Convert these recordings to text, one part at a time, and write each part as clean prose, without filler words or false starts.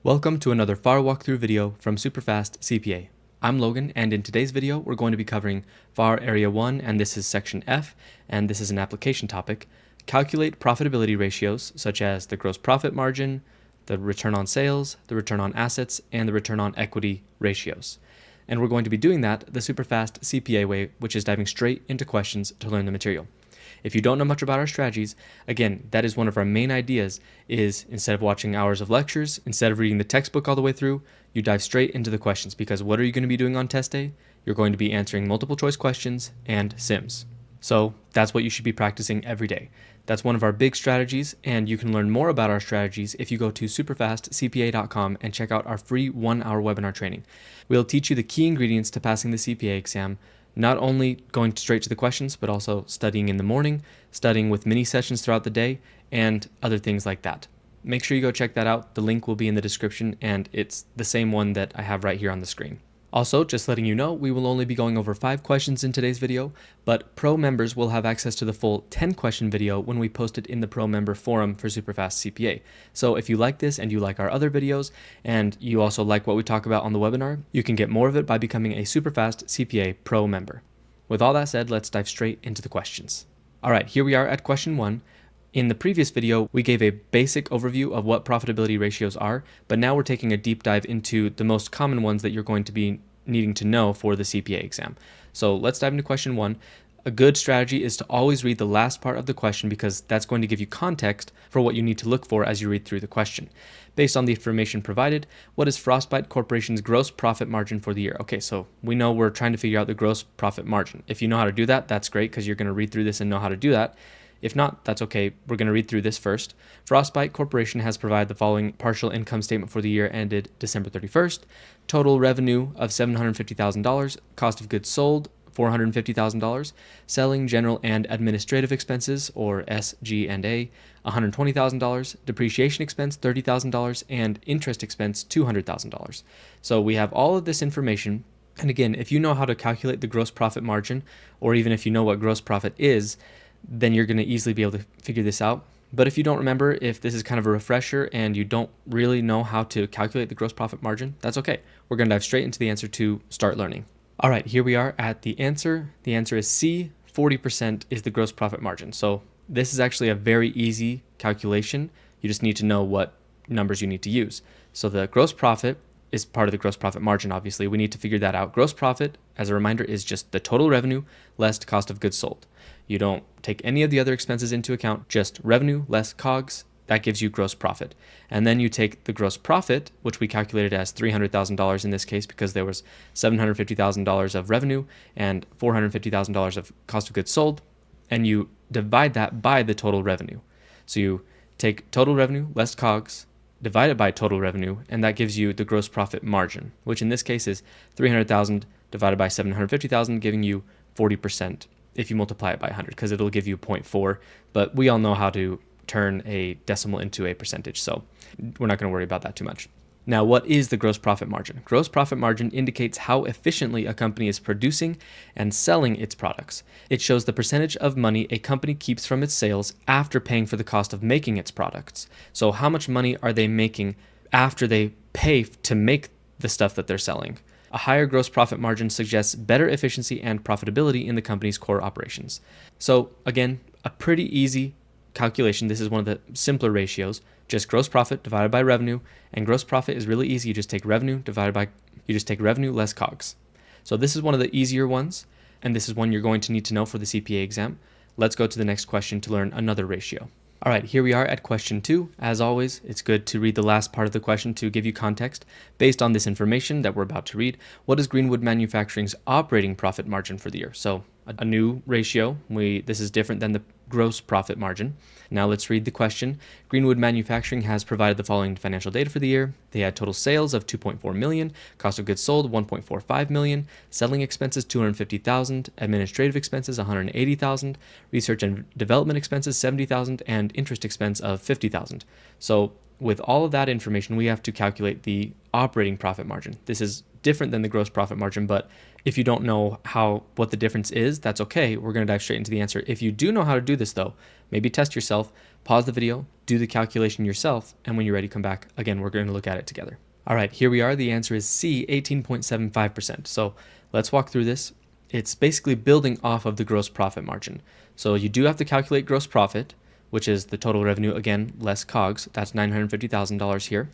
Welcome to another FAR walkthrough video from SuperfastCPA. I'm Logan, and in today's video, we're going to be covering FAR Area 1, and this is Section F, and this is an application topic. Calculate profitability ratios, such as the gross profit margin, the return on sales, the return on assets, and the return on equity ratios. And we're going to be doing that the SuperfastCPA way, which is diving straight into questions to learn the material. If you don't know much about our strategies, again, that is one of our main ideas is instead of watching hours of lectures, instead of reading the textbook all the way through, you dive straight into the questions because what are you going to be doing on test day? You're going to be answering multiple choice questions and sims. So that's what you should be practicing every day. That's one of our big strategies, and you can learn more about our strategies if you go to SuperfastCPA.com and check out our free 1-hour webinar training. We'll teach you the key ingredients to passing the CPA exam, not only going straight to the questions, but also studying in the morning, studying with mini sessions throughout the day, and other things like that. Make sure you go check that out. The link will be in the description, and it's the same one that I have right here on the screen. Also, just letting you know, we will only be going over 5 questions in today's video, but Pro members will have access to the full 10-question video when we post it in the Pro member forum for SuperfastCPA. So if you like this and you like our other videos, and you also like what we talk about on the webinar, you can get more of it by becoming a SuperfastCPA Pro member. With all that said, let's dive straight into the questions. All right, here we are at question 1. In the previous video, we gave a basic overview of what profitability ratios are, but now we're taking a deep dive into the most common ones that you're going to be needing to know for the CPA exam. So let's dive into question 1. A good strategy is to always read the last part of the question because that's going to give you context for what you need to look for as you read through the question. Based on the information provided, what is Frostbite Corporation's gross profit margin for the year? Okay, so we know we're trying to figure out the gross profit margin. If you know how to do that, that's great because you're going to read through this and know how to do that. If not, that's okay. We're going to read through this first. Frostbite Corporation has provided the following partial income statement for the year ended December 31st. Total revenue of $750,000. Cost of goods sold, $450,000. Selling, general, and administrative expenses, or SG&A, $120,000. Depreciation expense, $30,000. And interest expense, $200,000. So we have all of this information. And again, if you know how to calculate the gross profit margin, or even if you know what gross profit is, then you're going to easily be able to figure this out. But if you don't remember, if this is kind of a refresher and you don't really know how to calculate the gross profit margin, that's okay. We're going to dive straight into the answer to start learning. All right, here we are at the answer. The answer is C, 40% is the gross profit margin. So this is actually a very easy calculation. You just need to know what numbers you need to use. So the gross profit is part of the gross profit margin, obviously. We need to figure that out. Gross profit, as a reminder, is just the total revenue less cost of goods sold. You don't take any of the other expenses into account, just revenue less COGS. That gives you gross profit. And then you take the gross profit, which we calculated as $300,000 in this case because there was $750,000 of revenue and $450,000 of cost of goods sold, and you divide that by the total revenue. So you take total revenue less COGS, divide it by total revenue, and that gives you the gross profit margin, which in this case is $300,000 divided by $750,000, giving you 40% if you multiply it by 100, because it'll give you 0.4, but we all know how to turn a decimal into a percentage, so we're not going to worry about that too much. Now, what is the gross profit margin? Gross profit margin indicates how efficiently a company is producing and selling its products. It shows the percentage of money a company keeps from its sales after paying for the cost of making its products. So how much money are they making after they pay to make the stuff that they're selling? A higher gross profit margin suggests better efficiency and profitability in the company's core operations. So again, a pretty easy calculation. This is one of the simpler ratios, just gross profit divided by revenue, and gross profit is really easy. You just take revenue less COGS. So this is one of the easier ones, and this is one you're going to need to know for the CPA exam. Let's go to the next question to learn another ratio. All right, here we are at question 2. As always, it's good to read the last part of the question to give you context. Based on this information that we're about to read, what is Greenwood Manufacturing's operating profit margin for the year? So a new ratio. This is different than the gross profit margin. Now let's read the question. Greenwood Manufacturing has provided the following financial data for the year. They had total sales of $2.4 million, cost of goods sold $1.45 million, selling expenses $250,000, administrative expenses $180,000, research and development expenses $70,000, and interest expense of $50,000. So with all of that information, we have to calculate the operating profit margin. This is different than the gross profit margin, but if you don't know what the difference is, that's okay. We're going to dive straight into the answer. If you do know how to do this though, maybe test yourself, Pause the video, do the calculation yourself, and when you're ready, come back. Again, we're going to look at it together. All right, here we are. The answer is C, 18.75%. So let's walk through this. It's basically building off of the gross profit margin. So you do have to calculate gross profit, which is the total revenue, again, less COGS. That's $950,000 here.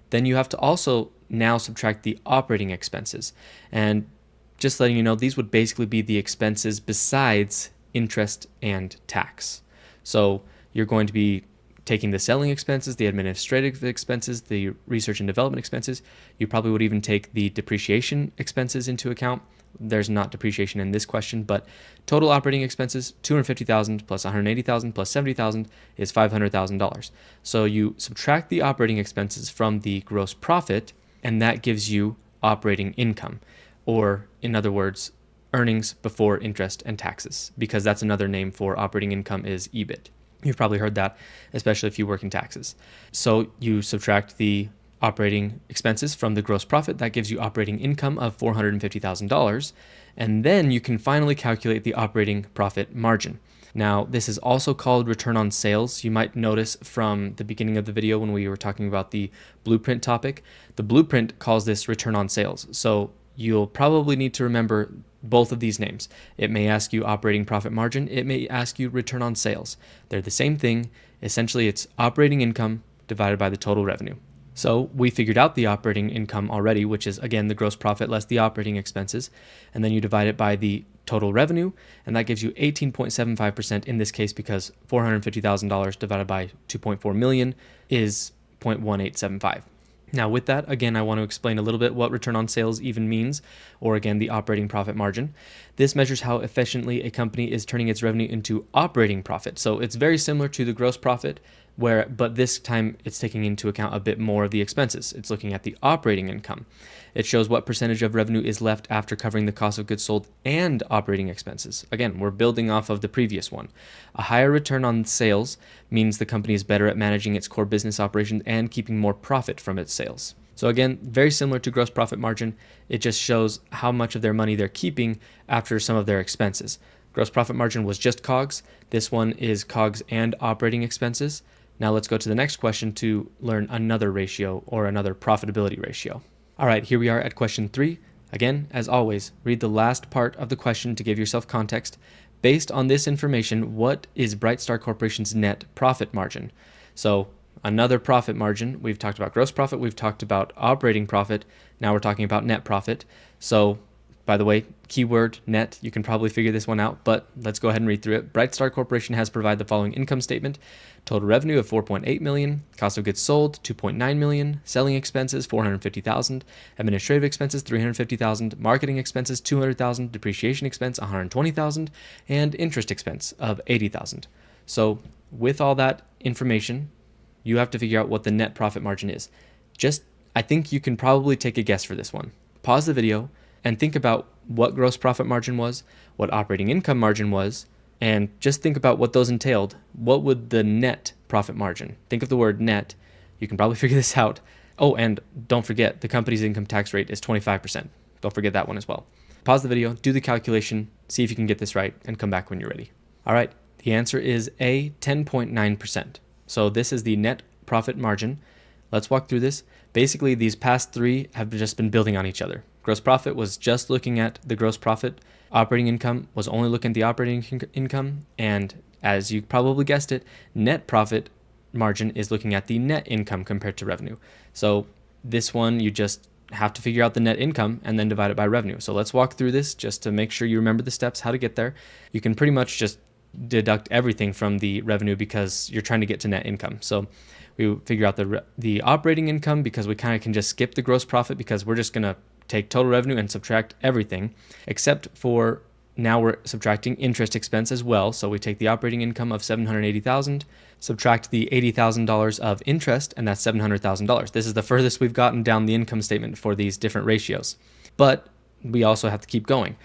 Then you have to also now subtract the operating expenses. And just letting you know, these would basically be the expenses besides interest and tax. So you're going to be taking the selling expenses, the administrative expenses, the research and development expenses. You probably would even take the depreciation expenses into account. There's not depreciation in this question, but total operating expenses, $250,000 plus $180,000 plus $70,000 is $500,000. So you subtract the operating expenses from the gross profit, and that gives you operating income, or in other words, earnings before interest and taxes, because that's another name for operating income is EBIT. You've probably heard that, especially if you work in taxes. So you subtract the operating expenses from the gross profit. That gives you operating income of $450,000. And then you can finally calculate the operating profit margin. Now, this is also called return on sales. You might notice from the beginning of the video when we were talking about the blueprint topic, the blueprint calls this return on sales. So you'll probably need to remember both of these names. It may ask you operating profit margin. It may ask you return on sales. They're the same thing. Essentially, it's operating income divided by the total revenue. So we figured out the operating income already, which is, again, the gross profit less the operating expenses. And then you divide it by the total revenue, and that gives you 18.75% in this case, because $450,000 divided by 2.4 million is 0.1875. Now with that, again, I want to explain a little bit what return on sales even means, or again, the operating profit margin. This measures how efficiently a company is turning its revenue into operating profit. So it's very similar to the gross profit, but this time it's taking into account a bit more of the expenses. It's looking at the operating income. It shows what percentage of revenue is left after covering the cost of goods sold and operating expenses. Again, we're building off of the previous one. A higher return on sales means the company is better at managing its core business operations and keeping more profit from its sales. So again, very similar to gross profit margin. It just shows how much of their money they're keeping after some of their expenses. Gross profit margin was just COGS. This one is COGS and operating expenses. Now let's go to the next question to learn another ratio, or another profitability ratio. All right, here we are at question 3. Again, as always, read the last part of the question to give yourself context. Based on this information, what is Brightstar Corporation's net profit margin? So another profit margin. We've talked about gross profit. We've talked about operating profit. Now we're talking about net profit. So by the way, keyword net, you can probably figure this one out, but let's go ahead and read through it. Brightstar Corporation has provided the following income statement. Total revenue of $4.8 million, cost of goods sold $2.9 million, selling expenses $450,000, administrative expenses $350,000, marketing expenses $200,000, depreciation expense $120,000, and interest expense of $80,000. So with all that information, you have to figure out what the net profit margin is. I think you can probably take a guess for this one. Pause the video and think about what gross profit margin was, what operating income margin was, and just think about what those entailed. What would the net profit margin? Think of the word net. You can probably figure this out. Oh, and don't forget, the company's income tax rate is 25%. Don't forget that one as well. Pause the video, do the calculation, see if you can get this right, and come back when you're ready. All right, the answer is A, 10.9%. So this is the net profit margin. Let's walk through this. Basically, these past three have just been building on each other. Gross profit was just looking at the gross profit. Operating income was only looking at the operating income. And as you probably guessed it, net profit margin is looking at the net income compared to revenue. So this one, you just have to figure out the net income and then divide it by revenue. So let's walk through this just to make sure you remember the steps, how to get there. You can pretty much just deduct everything from the revenue because you're trying to get to net income. So we figure out the operating income because we kind of can just skip the gross profit because we're just going to take total revenue and subtract everything, except for now we're subtracting interest expense as well. So we take the operating income of $780,000, subtract the $80,000 of interest, and that's $700,000. This is the furthest we've gotten down the income statement for these different ratios. But we also have to keep going.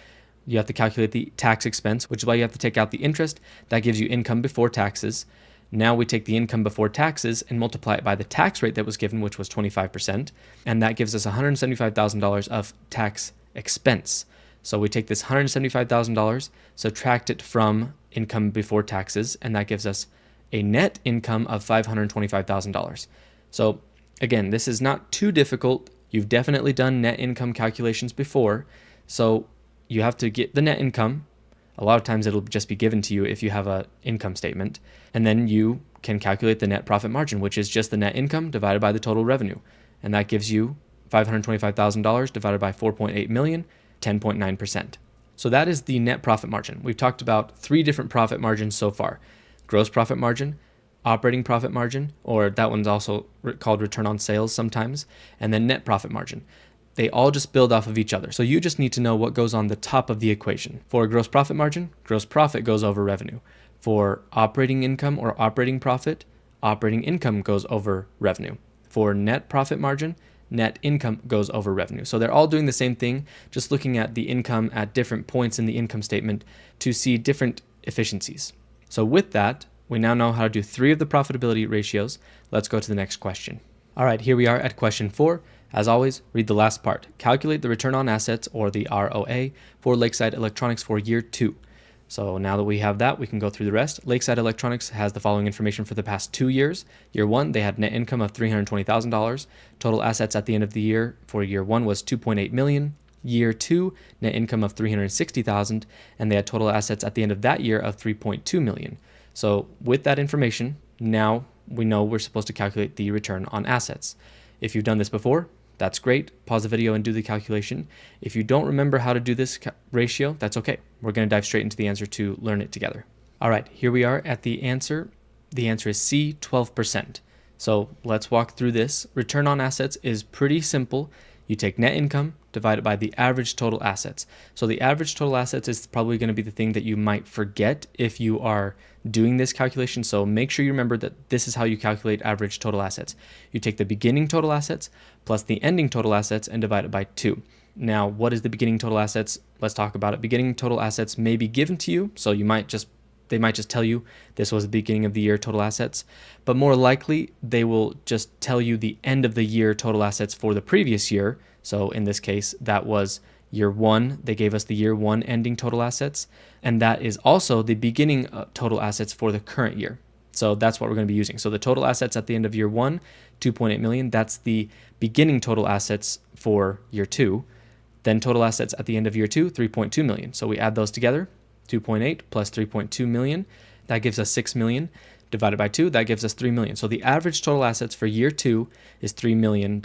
You have to calculate the tax expense, which is why you have to take out the interest. That gives you income before taxes. Now we take the income before taxes and multiply it by the tax rate that was given, which was 25%, and that gives us $175,000 of tax expense. So we take this $175,000, subtract it from income before taxes, and that gives us a net income of $525,000. So again, this is not too difficult. You've definitely done net income calculations before. So you have to get the net income. A lot of times it'll just be given to you if you have an income statement. And then you can calculate the net profit margin, which is just the net income divided by the total revenue. And that gives you $525,000 divided by 4.8 million, 10.9%. So that is the net profit margin. We've talked about 3 different profit margins so far: gross profit margin, operating profit margin, or that one's also called return on sales sometimes, and then net profit margin. They all just build off of each other. So you just need to know what goes on the top of the equation. For gross profit margin, gross profit goes over revenue. For operating income or operating profit, operating income goes over revenue. For net profit margin, net income goes over revenue. So they're all doing the same thing, just looking at the income at different points in the income statement to see different efficiencies. So with that, we now know how to do 3 of the profitability ratios. Let's go to the next question. All right, here we are at question 4. As always, read the last part. Calculate the return on assets, or the ROA, for Lakeside Electronics for year 2. So now that we have that, we can go through the rest. Lakeside Electronics has the following information for the past 2 years. Year 1, they had net income of $320,000. Total assets at the end of the year for year 1 was $2.8 million. Year 2, net income of $360,000, and they had total assets at the end of that year of $3.2 million. So with that information, now we know we're supposed to calculate the return on assets. If you've done this before, that's great. Pause the video and do the calculation. If you don't remember how to do this ratio, that's okay. We're going to dive straight into the answer to learn it together. All right, here we are at the answer. The answer is C, 12%. So let's walk through this. Return on assets is pretty simple. You take net income, divide it by the average total assets. So the average total assets is probably going to be the thing that you might forget if you are doing this calculation. So make sure you remember that this is how you calculate average total assets. You take the beginning total assets plus the ending total assets and divide it by 2. Now, what is the beginning total assets? Let's talk about it. Beginning total assets may be given to you, so they might just tell you this was the beginning of the year total assets, but more likely they will just tell you the end of the year total assets for the previous year. So in this case, that was year 1. They gave us the year 1 ending total assets, and that is also the beginning total assets for the current year. So that's what we're going to be using. So the total assets at the end of year 1, 2.8 million, that's the beginning total assets for year 2. Then total assets at the end of year 2, 3.2 million. So we add those together. 2.8 plus 3.2 million, that gives us 6 million. Divided by 2, that gives us 3 million. So the average total assets for year 2 is $3 million.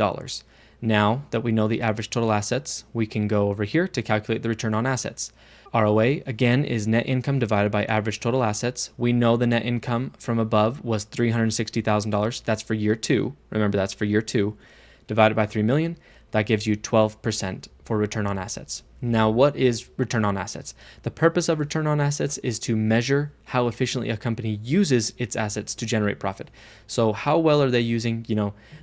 Now that we know the average total assets, we can go over here to calculate the return on assets. ROA, again, is net income divided by average total assets. We know the net income from above was $360,000. That's for year 2. Remember, that's for year 2. Divided by 3 million, that gives you 12% for return on assets. Now, what is return on assets? The purpose of return on assets is to measure how efficiently a company uses its assets to generate profit. So how well are they using,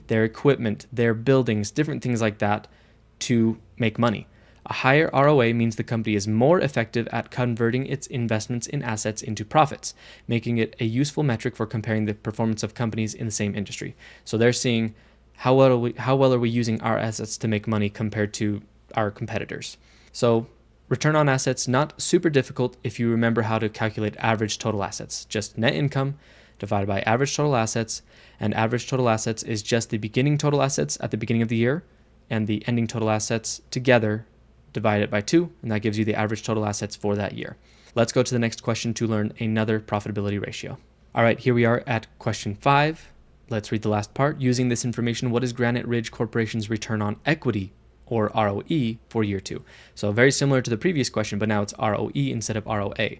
their equipment, their buildings, different things like that to make money? A higher ROA means the company is more effective at converting its investments in assets into profits, making it a useful metric for comparing the performance of companies in the same industry. So they're seeing how well are we using our assets to make money compared to our competitors. So return on assets, not super difficult if you remember how to calculate average total assets. Just net income divided by average total assets, and average total assets is just the beginning total assets at the beginning of the year and the ending total assets together, divide it by 2, and that gives you the average total assets for that year. Let's go to the next question to learn another profitability ratio. All right, here we are at question 5. Let's read the last part. Using this information, what is Granite Ridge Corporation's return on equity, or ROE, for year 2? So very similar to the previous question, but now it's ROE instead of ROA.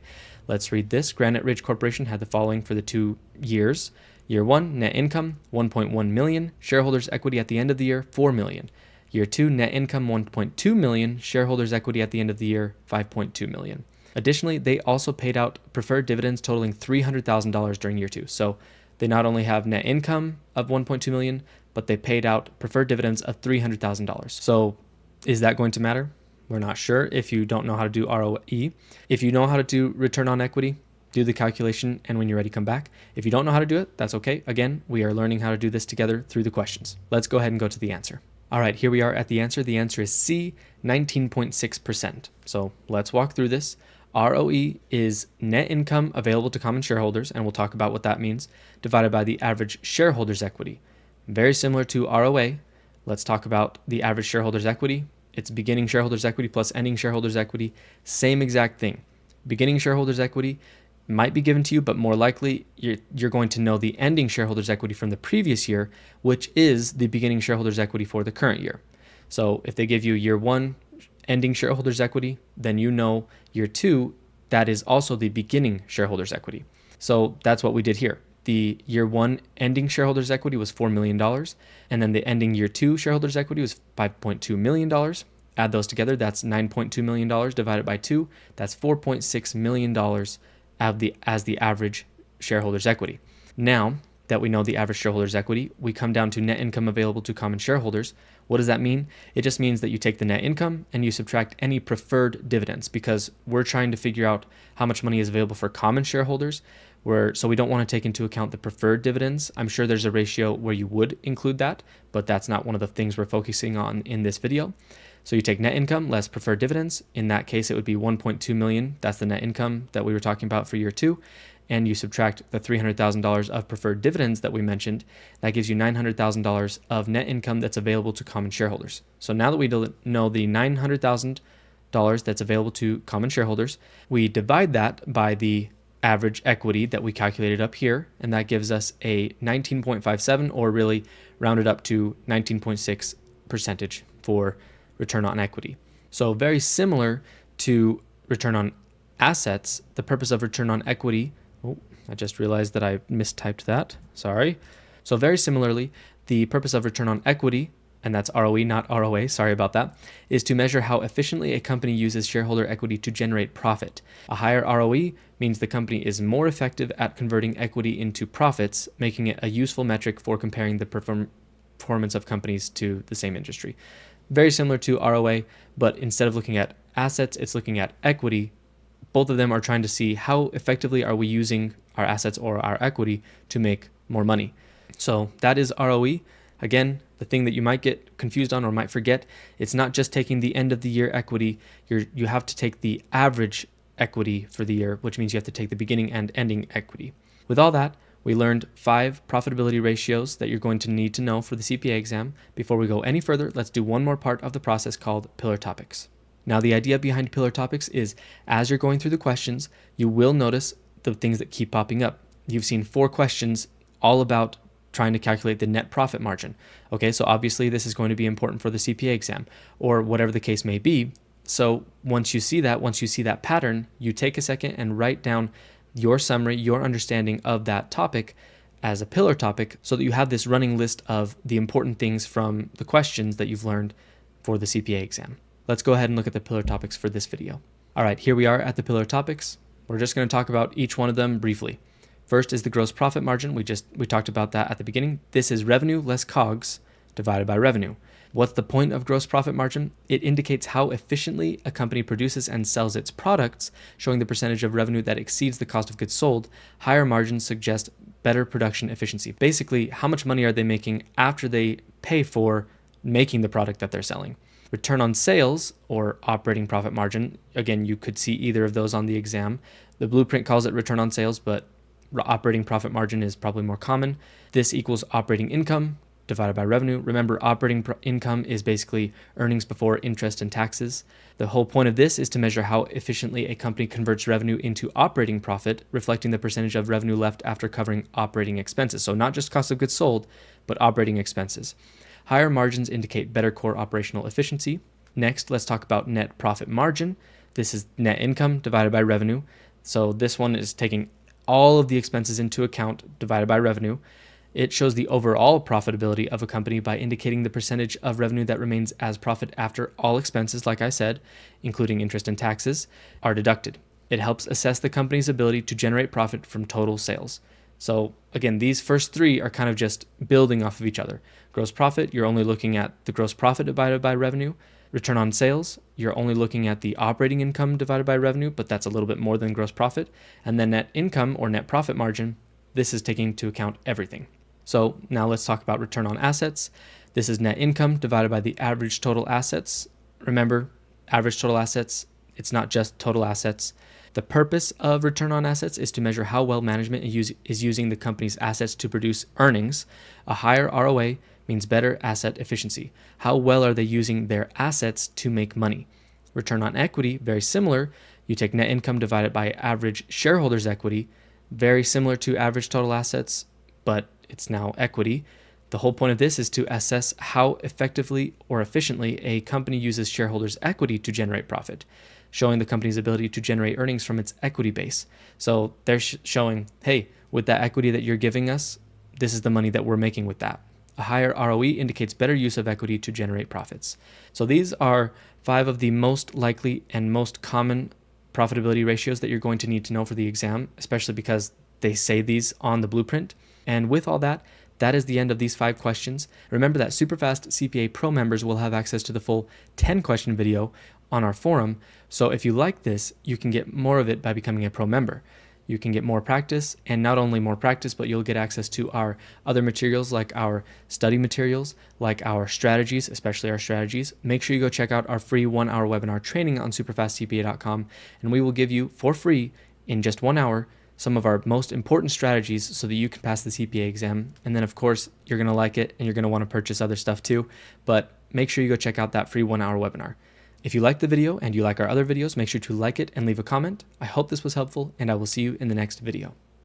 Let's read this. Granite Ridge Corporation had the following for the 2 years. Year 1, net income, 1.1 million. Shareholders' equity at the end of the year, 4 million. Year 2, net income, 1.2 million. Shareholders' equity at the end of the year, 5.2 million. Additionally, they also paid out preferred dividends totaling $300,000 during year 2. So they not only have net income of 1.2 million, but they paid out preferred dividends of $300,000. So is that going to matter? We're not sure if you don't know how to do ROE. If you know how to do return on equity, do the calculation, and when you're ready, come back. If you don't know how to do it, that's okay. Again, we are learning how to do this together through the questions. Let's go ahead and go to the answer. All right, here we are at the answer. The answer is C, 19.6%. So let's walk through this. ROE is net income available to common shareholders, and we'll talk about what that means, divided by the average shareholders' equity. Very similar to ROA. Let's talk about the average shareholders' equity. It's beginning shareholders' equity plus ending shareholders' equity. Same exact thing. Beginning shareholders' equity might be given to you, but more likely you're going to know the ending shareholders' equity from the previous year, which is the beginning shareholders' equity for the current year. So if they give you year one ending shareholders' equity, then you know year two, that is also the beginning shareholders' equity. So that's what we did here. The year one ending shareholders' equity was $4 million, and then the ending year two shareholders' equity was $5.2 million. Add those together, that's $9.2 million divided by 2. That's $4.6 million as the average shareholders' equity. Now that we know the average shareholders' equity, we come down to net income available to common shareholders. What does that mean? It just means that you take the net income and you subtract any preferred dividends, because we're trying to figure out how much money is available for common shareholders, so we don't want to take into account the preferred dividends. I'm sure there's a ratio where you would include that, but that's not one of the things we're focusing on in this video. So you take net income less preferred dividends. In that case, it would be $1.2 million. That's the net income that we were talking about for year two. And you subtract the $300,000 of preferred dividends that we mentioned. That gives you $900,000 of net income that's available to common shareholders. So now that we know the $900,000 that's available to common shareholders, we divide that by the average equity that we calculated up here, and that gives us a 19.57, or really rounded up to 19.6% for return on equity. So very similar to return on assets, the purpose of return on equity, I just realized that I mistyped that, sorry. So very similarly, the purpose of return on equity, and that's ROE, not ROA, sorry about that, is to measure how efficiently a company uses shareholder equity to generate profit. A higher ROE means the company is more effective at converting equity into profits, making it a useful metric for comparing the performance of companies to the same industry. Very similar to ROA, but instead of looking at assets, it's looking at equity. Both of them are trying to see how effectively are we using our assets or our equity to make more money. So that is ROE. Again, the thing that you might get confused on or might forget, it's not just taking the end of the year equity. You have to take the average equity for the year, which means you have to take the beginning and ending equity. With all that, we learned 5 profitability ratios that you're going to need to know for the CPA exam. Before we go any further, let's do one more part of the process called pillar topics. Now, the idea behind pillar topics is as you're going through the questions, you will notice the things that keep popping up. You've seen 4 questions all about trying to calculate the net profit margin. Okay, so obviously this is going to be important for the CPA exam or whatever the case may be. So once you see that pattern, you take a second and write down your summary, your understanding of that topic as a pillar topic, so that you have this running list of the important things from the questions that you've learned for the CPA exam. Let's go ahead and look at the pillar topics for this video. All right, here we are at the pillar topics. We're just going to talk about each one of them briefly. First is the gross profit margin. We talked about that at the beginning. This is revenue less COGS divided by revenue. What's the point of gross profit margin? It indicates how efficiently a company produces and sells its products, showing the percentage of revenue that exceeds the cost of goods sold. Higher margins suggest better production efficiency. Basically, how much money are they making after they pay for making the product that they're selling? Return on sales, or operating profit margin, again, you could see either of those on the exam. The blueprint calls it return on sales, but operating profit margin is probably more common. This equals operating income divided by revenue. Remember, operating income is basically earnings before interest and taxes. The whole point of this is to measure how efficiently a company converts revenue into operating profit, reflecting the percentage of revenue left after covering operating expenses. So not just cost of goods sold, but operating expenses. Higher margins indicate better core operational efficiency. Next, let's talk about net profit margin. This is net income divided by revenue. So this one is taking all of the expenses into account divided by revenue. It shows the overall profitability of a company by indicating the percentage of revenue that remains as profit after all expenses, like I said, including interest and taxes, are deducted. It helps assess the company's ability to generate profit from total sales. So again, these first 3 are kind of just building off of each other. Gross profit, you're only looking at the gross profit divided by revenue. Return on sales, you're only looking at the operating income divided by revenue, but that's a little bit more than gross profit. And then net income, or net profit margin, this is taking into account everything. So now let's talk about return on assets. This is net income divided by the average total assets. Remember, average total assets, it's not just total assets. The purpose of return on assets is to measure how well management is using the company's assets to produce earnings. A higher ROA means better asset efficiency. How well are they using their assets to make money? Return on equity, very similar. You take net income divided by average shareholders' equity, very similar to average total assets, but it's now equity. The whole point of this is to assess how effectively or efficiently a company uses shareholders' equity to generate profit, showing the company's ability to generate earnings from its equity base. So they're showing, hey, with that equity that you're giving us, this is the money that we're making with that. A higher ROE indicates better use of equity to generate profits. So these are 5 of the most likely and most common profitability ratios that you're going to need to know for the exam, especially because they say these on the blueprint. And with all that, that is the end of these 5 questions. Remember that SuperFast CPA Pro members will have access to the full 10-question video on our forum. So if you like this, you can get more of it by becoming a pro member. You can get more practice, and not only more practice, but you'll get access to our other materials like our study materials, like our strategies, especially our strategies. Make sure you go check out our free 1-hour webinar training on SuperfastCPA.com, and we will give you for free in just 1 hour some of our most important strategies so that you can pass the CPA exam. And then of course, you're going to like it and you're going to want to purchase other stuff too, but make sure you go check out that free 1-hour webinar. If you liked the video and you like our other videos, make sure to like it and leave a comment. I hope this was helpful, and I will see you in the next video.